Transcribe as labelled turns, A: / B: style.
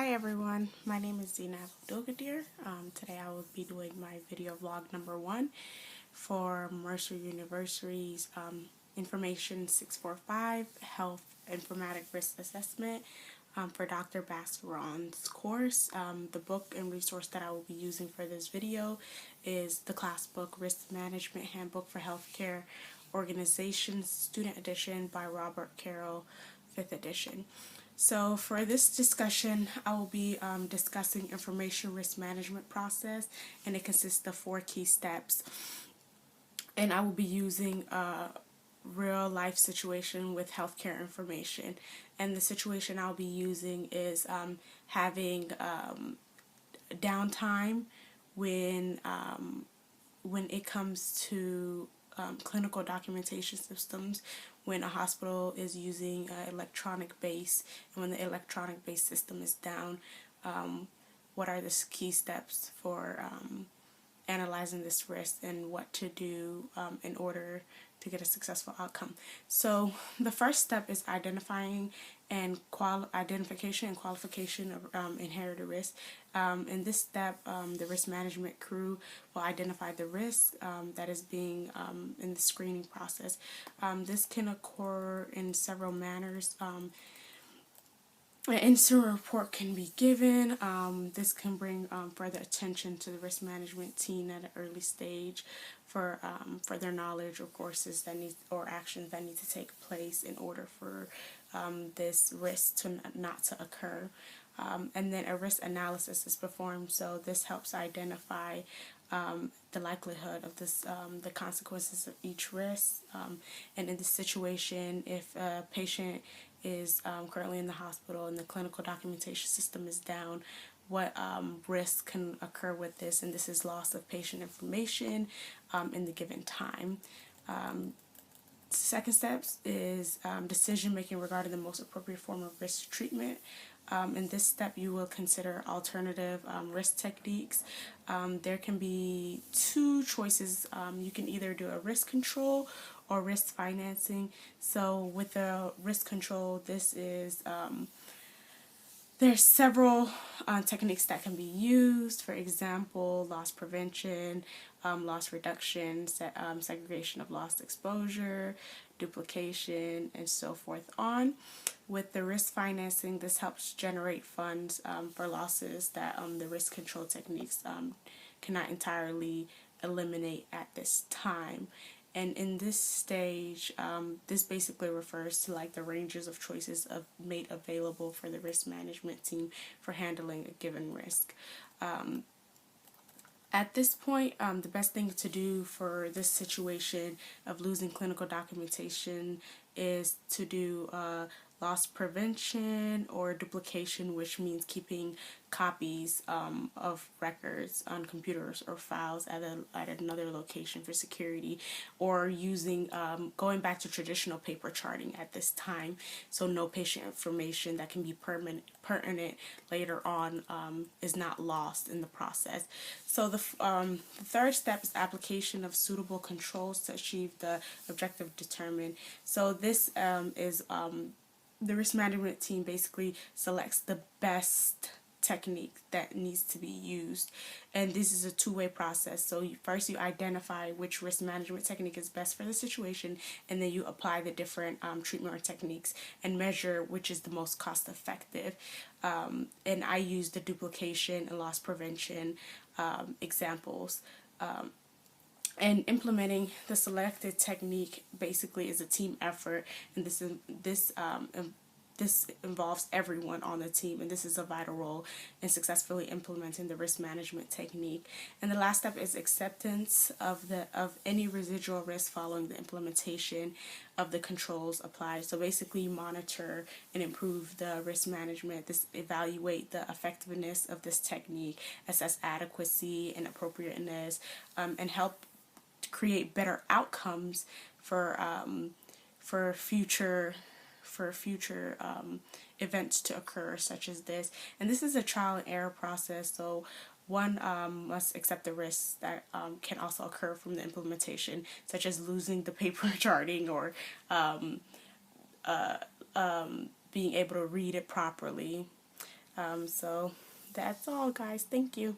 A: Hi everyone, my name is Zina Abdulgadir. Today I will be doing my video vlog number 1 for Mercer University's Information 645 Health Informatic Risk Assessment for Dr. Bascaron's course. The book and resource that I will be using for this video is the class book Risk Management Handbook for Healthcare Organizations Student Edition by Robert Carroll, 5th edition. So for this discussion, I will be discussing information risk management process, and it consists of 4 key steps. And I will be using a real life situation with healthcare information. And the situation I'll be using is having downtime when it comes to clinical documentation systems, when a hospital is using electronic base, and when the electronic base system is down, what are the key steps for analyzing this risk and what to do in order to get a successful outcome. So the first step is identification and qualification of inherited risk. In this step, the risk management crew will identify the risk that is being in the screening process. This can occur in several manners. An incident report can be given. This can bring further attention to the risk management team at an early stage for further knowledge or courses that need or actions that need to take place in order for this risk to not to occur. And then a risk analysis is performed. So this helps identify the likelihood of this, the consequences of each risk. And in this situation, if a patient is currently in the hospital and the clinical documentation system is down, what risk can occur with this, and this is loss of patient information in the given time. Second steps is decision making regarding the most appropriate form of risk treatment. In this step, you will consider alternative risk techniques. There can be 2 choices. You can either do a risk control or risk financing. So with the risk control, this is there's several techniques that can be used. For example, loss prevention, loss reduction, segregation of loss exposure, duplication, and so forth on. With the risk financing, this helps generate funds for losses that the risk control techniques cannot entirely eliminate at this time. And in this stage, this basically refers to like the ranges of choices made available for the risk management team for handling a given risk. At this point, the best thing to do for this situation of losing clinical documentation is to do loss prevention or duplication, which means keeping copies of records on computers or files at another location for security, or using going back to traditional paper charting at this time, so no patient information that can be pertinent later on is not lost in the process. So the third step is application of suitable controls to achieve the objective determined. So this is the risk management team basically selects the best technique that needs to be used, and this is a 2-way process. So first you identify which risk management technique is best for the situation, and then you apply the different treatment or techniques and measure which is the most cost effective. And I use the duplication and loss prevention examples. And implementing the selected technique basically is a team effort, and this involves everyone on the team, and this is a vital role in successfully implementing the risk management technique. And the last step is acceptance of any residual risk following the implementation of the controls applied. So basically, monitor and improve the risk management, evaluate the effectiveness of this technique, assess adequacy and appropriateness, and help create better outcomes for future events to occur such as this. And this is a trial and error process, so one must accept the risks that can also occur from the implementation, such as losing the paper charting or being able to read it properly. So that's all, guys. Thank you.